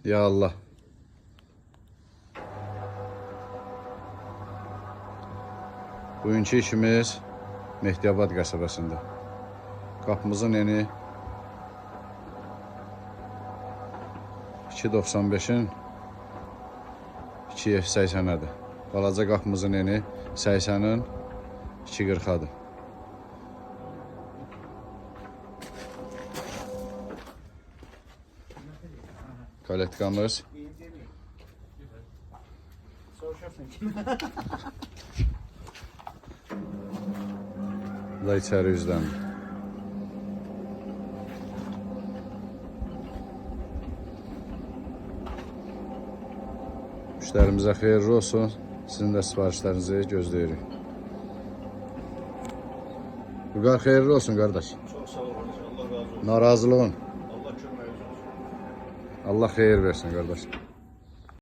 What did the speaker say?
Ya Allah. Bugünkü işimiz Mehdiyabad qəsəbəsində. Qapımızın eni 2.95'in 2.80'ədir. Balaca qapımızın eni 80'in 2.40'adır. Kaletkamız da içeri yüzlendi. Müşterimizə xeyirli olsun. Sizin də sifarişlərinizi gözləyirik. Vüqar xeyirli olsun qardaş. Çok sağ olun. Allah razı olsun. Narazılığın. Allah köməyiniz olsun. Allah xeyir versin qardaş.